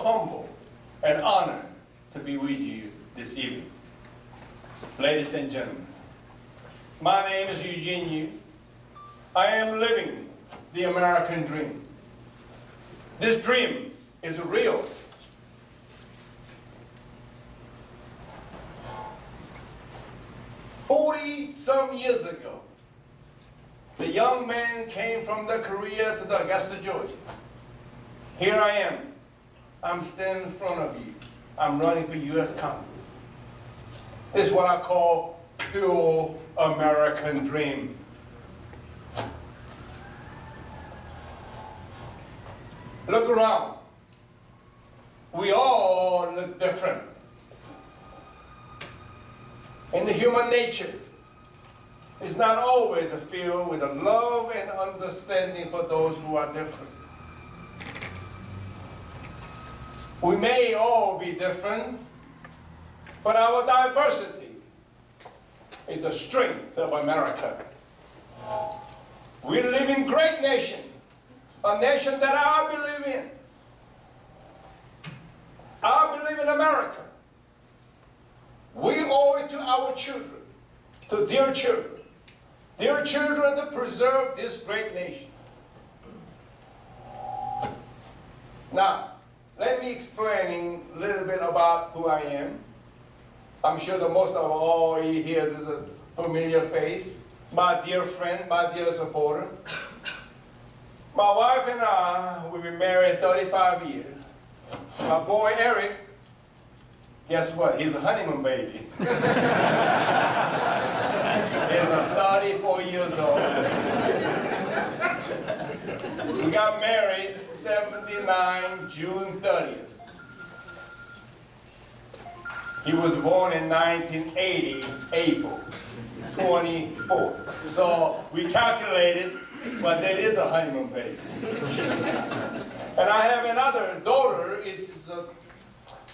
humbled and honored to be with you this evening. Ladies and gentlemen, my name is Eugene Yu. I am living the American dream. This dream is real. Some years ago, the young man came from the Korea to the Augusta, Georgia. Here I am. I'm standing in front of you. I'm running for U.S. Congress. This is what I call pure American dream. Look around. We all look different. In the human nature, it's not always filled with a love and understanding for those who are different. We may all be different, but our diversity is the strength of America. We live in a great nation, a nation that I believe in. I believe in America. We owe it to our children, to dear children, to preserve this great nation. Now, let me explain a little bit about who I am. I'm sure that most of all you here is a familiar face. My dear friend, my dear supporter. My wife and I, we've been married 35 years. My boy Eric, guess what? He's a honeymoon baby. He's 34 years old. We got married 79, June 30th. He was born in 1980, April 24th. So we calculated, but that is a honeymoon baby. And I have another daughter, it's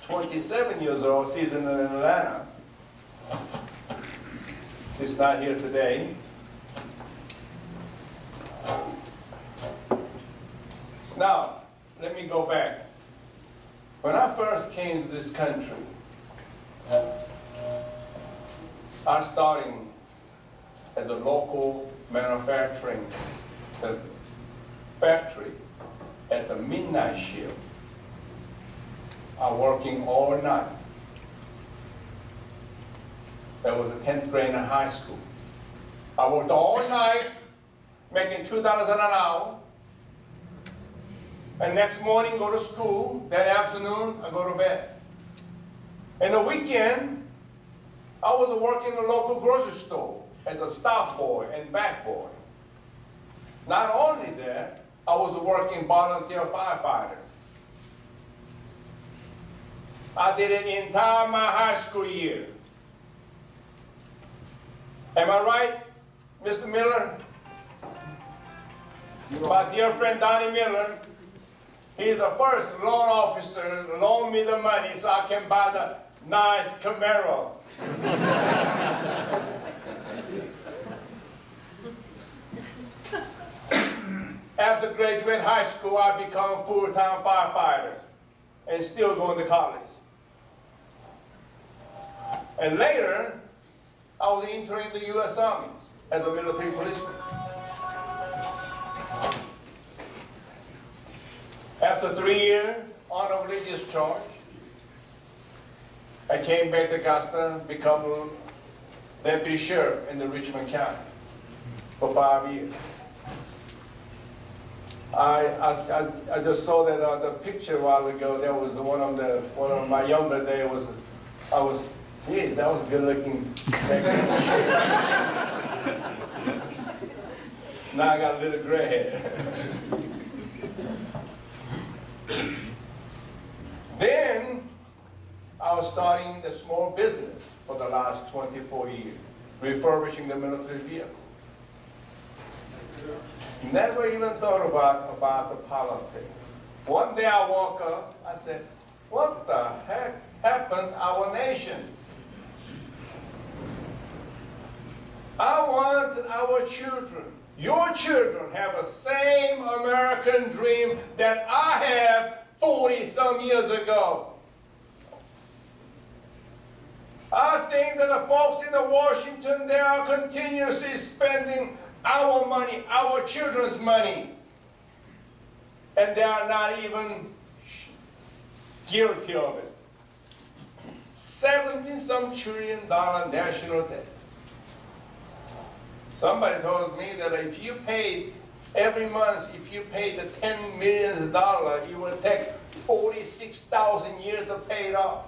27 years old, she's in Atlanta. She's not here today. Now, let me go back. When I first came to this country, I started at the local manufacturing factory at the midnight shift. I'm working all night. That was a 10th grade in high school. I worked all night, making $2 an hour. And next morning, go to school. That afternoon, I go to bed. In the weekend, I was working in the local grocery store as a stock boy and back boy. Not only that, I was working volunteer firefighter. I did it the entire my high school year. Am I right, Mr. Miller? My dear friend Donnie Miller, he's the first loan officer to loan me the money so I can buy the nice Camaro. After graduate high school, I become a full-time firefighter and still going to college. And later, I was entering the U.S. Army as a military policeman. After 3 years, honorably discharged, I came back to Augusta, become deputy sheriff in the Richmond County for 5 years. I just saw that the picture a while ago. That was one of my younger days. Geez, that was good looking. Now I got a little gray hair. Then I was starting the small business for the last 24 years, refurbishing the military vehicle. Never even thought about the politics. One day I woke up, I said, what the heck happened to our nation? I want our children, your children, have the same American dream that I have 40-some years ago. I think that the folks in Washington, they are continuously spending our money, our children's money, and they are not even guilty of it. $70-some trillion national debt. Somebody told me that if you paid every month, if you paid the $10 million, it would take 46,000 years to pay it off.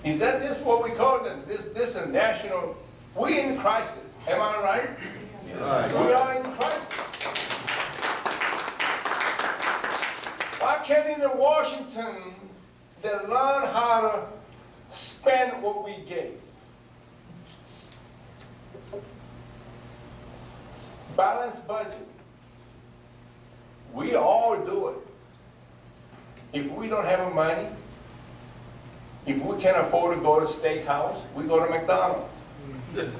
Is that this what we call it? This a national, we in crisis, am I right? Yes. We are in crisis. Why can't in Washington they learn how to spend what we gave? Balanced budget. We all do it. If we don't have money, if we can't afford to go to steakhouse, we go to McDonald's. That's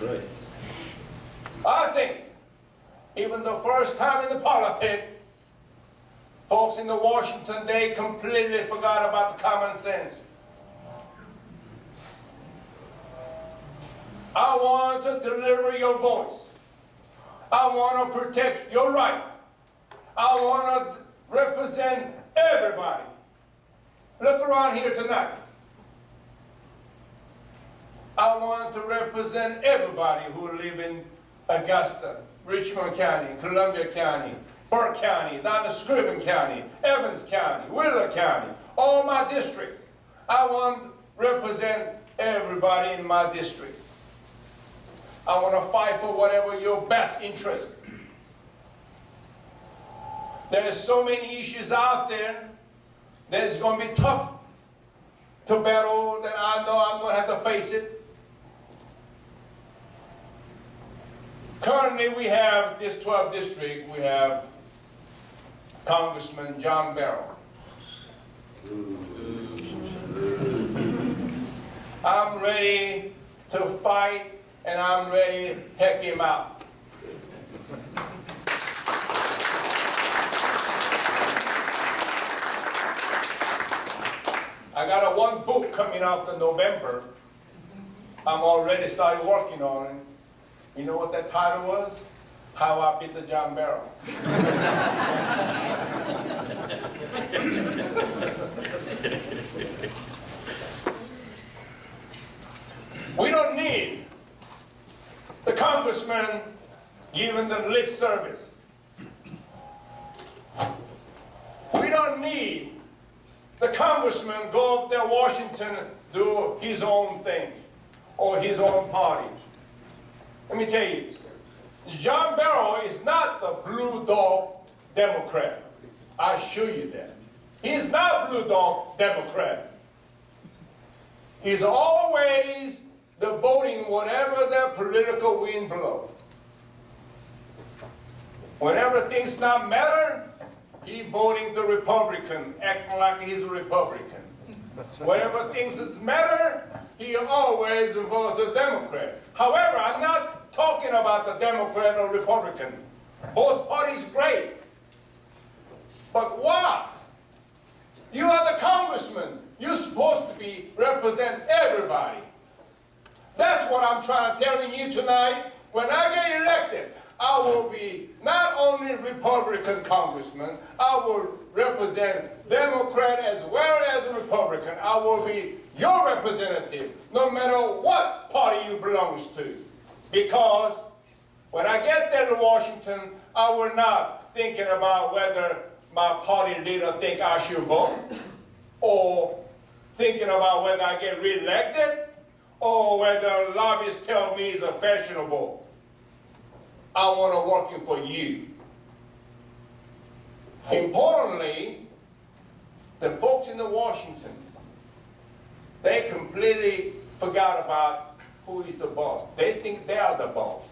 right. I think even the first time in the politics, folks in Washington, they completely forgot about the common sense. I want to deliver your voice. I want to protect your right. I want to represent everybody. Look around here tonight. I want to represent everybody who live in Augusta, Richmond County, Columbia County, Burke County, down to Scriven County, Evans County, Wheeler County, all my district. I want to represent everybody in my district. I want to fight for whatever your best interest. There are so many issues out there that it's going to be tough to battle, that I know I'm going to have to face it. Currently, we have this 12th district, we have Congressman John Barrow. I'm ready to fight, and I'm ready to take him out. I got one book coming out in November. I'm already started working on it. You know what that title was? How I Beat the John Barrow. We don't need the congressman giving the lip service. We don't need the congressman go up there Washington do his own thing or his own party. Let me tell you, John Barrow is not the blue dog Democrat. I assure you that. He's not blue dog Democrat. He's always the voting whatever the political wind blows. Whenever things not matter, he voting the Republican, acting like he's a Republican. Whenever things matter, he always votes the Democrat. However, I'm not talking about the Democrat or Republican. Both parties great. But why? You are the congressman. You're supposed to be represent everybody. That's what I'm trying to tell you tonight. When I get elected, I will be not only Republican congressman, I will represent Democrat as well as Republican. I will be your representative, no matter what party you belong to. Because when I get there to Washington, I will not thinking about whether my party leader think I should vote, or thinking about whether I get reelected, or whether lobbyists tell me it's fashionable. I want to work for you. Importantly, the folks in Washington, they completely forgot about who is the boss. They think they are the boss.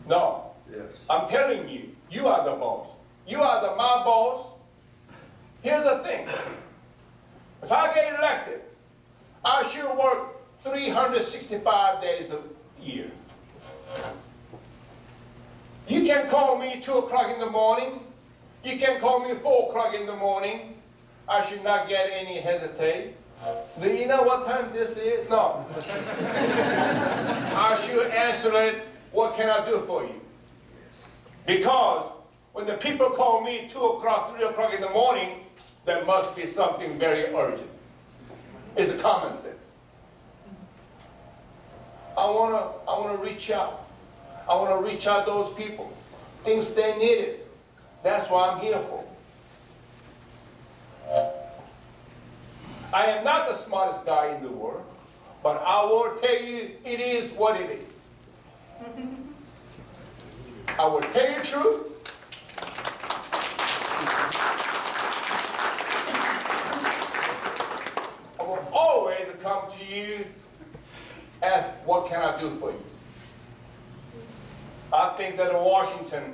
No. Yes. I'm telling you, you are the boss. You are my boss. Here's the thing. If I get elected, I should work 365 days a year. can call me 2 o'clock in the morning. You can call me 4 o'clock in the morning. I should not get any hesitate. Do you know what time this is? No. I should answer it, what can I do for you? Because when the people call me 2 o'clock, 3 o'clock in the morning, there must be something very urgent. It's a common sense. I wanna reach out. I wanna reach out to those people. Things they needed. That's what I'm here for. I am not the smartest guy in the world, but I will tell you it is what it is. I will tell you the truth. I will always come to you, ask, what can I do for you? I think that in Washington,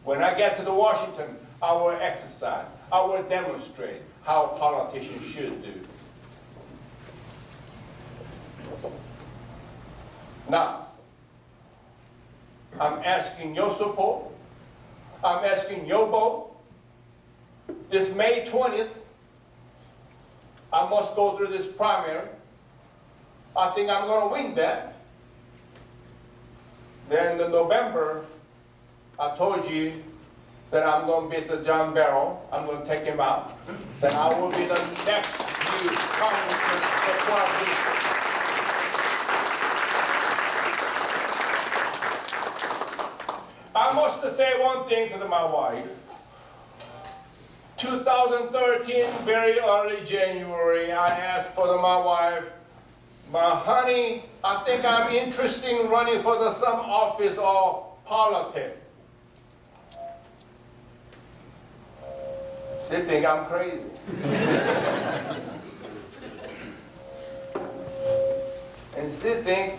when I get to the Washington, I will exercise. I will demonstrate how politicians should do. Now, I'm asking your support. I'm asking your vote. This May 20th, I must go through this primary. I think I'm going to win that. Then in November, I told you that I'm going to beat the John Barrow. I'm going to take him out. Then I will be the next new congressman for 12 districts. I must say one thing to my wife. 2013, very early January, I asked for my wife, my honey, I think I'm interested in running for some office or politics. She think I'm crazy. And she think,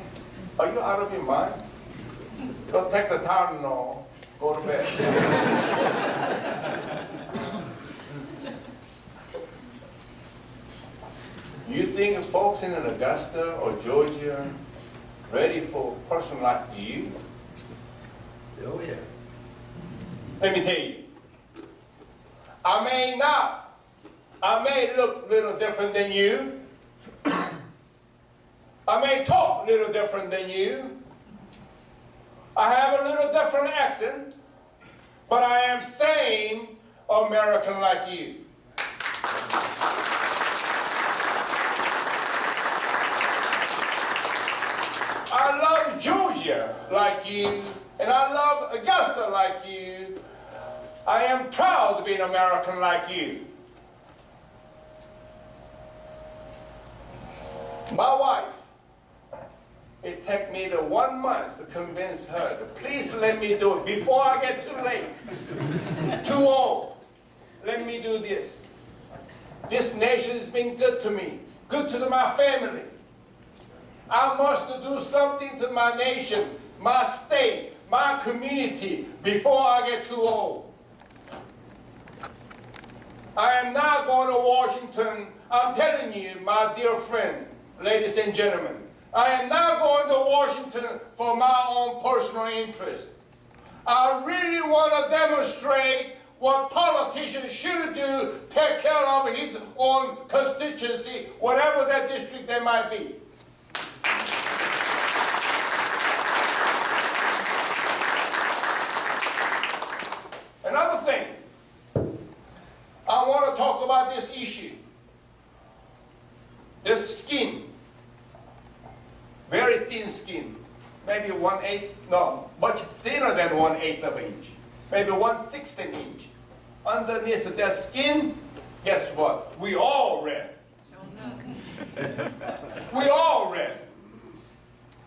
are you out of your mind? Don't take the Tylenol, go to bed. You think folks in Augusta or Georgia ready for a person like you? Oh yeah. Let me tell you. I may look a little different than you. I may talk a little different than you. I have a little different accent, but I am same American like you. I love Georgia like you, and I love Augusta like you. I am proud to be an American like you. My wife, it took me 1 month to convince her to please let me do it before I get too late, too old. Let me do this. This nation has been good to me, good to my family. I must do something to my nation, my state, my community before I get too old. I am not going to Washington. I'm telling you, my dear friend, ladies and gentlemen, I am not going to Washington for my own personal interest. I really want to demonstrate what politicians should do, take care of his own constituency, whatever that district they might be. Another thing, I want to talk about this issue. This skin, very thin skin, maybe 1/8, no, much thinner than 1/8 of an inch, maybe 1/16 inch. Underneath that skin, guess what? We all red. We all red.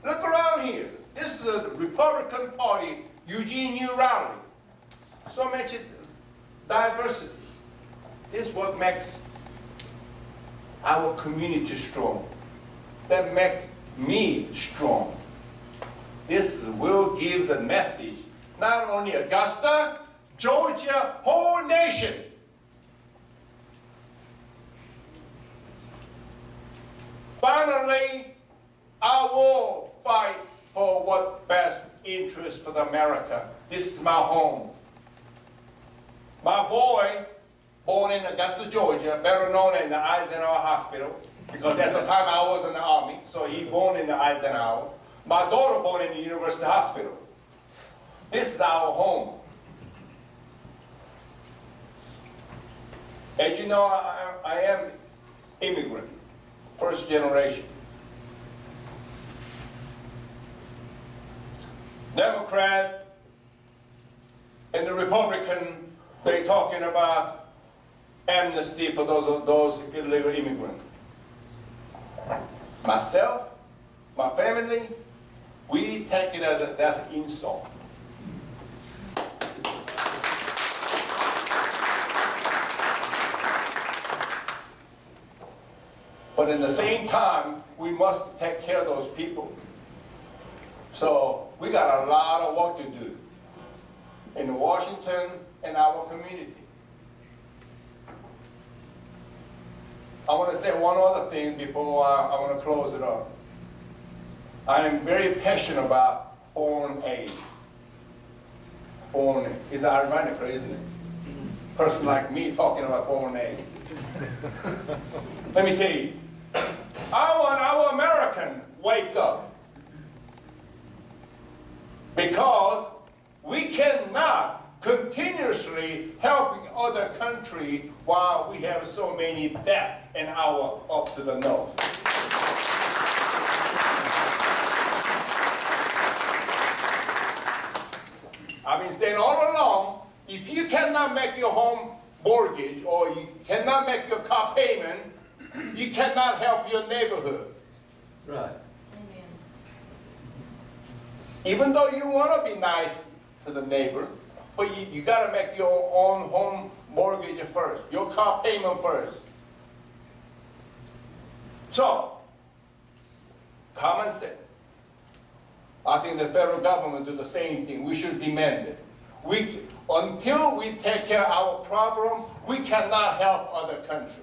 Look around here. This is a Republican Party Eugene Yu rally. So much diversity. This is what makes our community strong. That makes me strong. This will give the message, not only Augusta, Georgia, whole nation. Finally, I will fight for what best interest for America. this is my home. My boy, born in Augusta, Georgia, better known as the Eisenhower Hospital, because at the time I was in the Army, so he born in the Eisenhower. My daughter born in the University Hospital. This is our home. As you know, I am immigrant, first generation. Democrat and the Republican, they're talking about amnesty for those illegal immigrants. Myself, my family, we take it as an insult. But at the same time, we must take care of those people. So we got a lot of work to do in Washington and our community. I want to say one other thing before I want to close it up. I am very passionate about foreign aid. Foreign aid. It's ironic, isn't it? A person like me talking about foreign aid. Let me tell you, I want our American wake up. Because we cannot continuously helping other country while we have so many debt and our up to the nose. I've been saying all along, if you cannot make your home mortgage or you cannot make your car payment, you cannot help your neighborhood. Right. Even though you want to be nice to the neighbor, but you got to make your own home mortgage first, your car payment first. So, common sense. I think the federal government do the same thing. We should demand it. Until we take care of our problem, we cannot help other countries.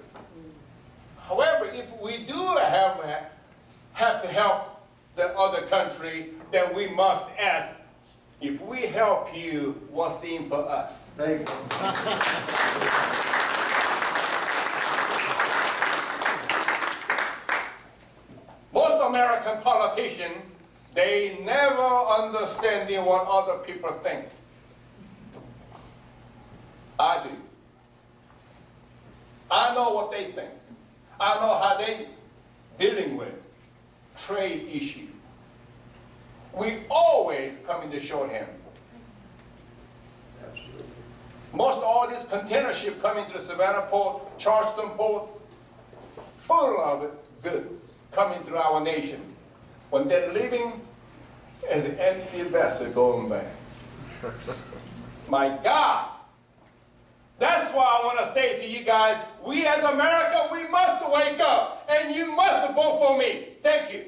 However, if we do have to help the other country, then we must ask, if we help you, what's in for us? Thank you. Most American politicians, they never understand what other people think. I do. I know what they think. I know how they dealing with trade issue. We always come in the shorthand. Absolutely. Most of all this container ship coming to the Savannah port, Charleston port, full of it, good, coming through our nation. When they're leaving, as an empty vessel going back. My God. That's why I want to say to you guys, we as America, we must wake up, and you must vote for me. Thank you.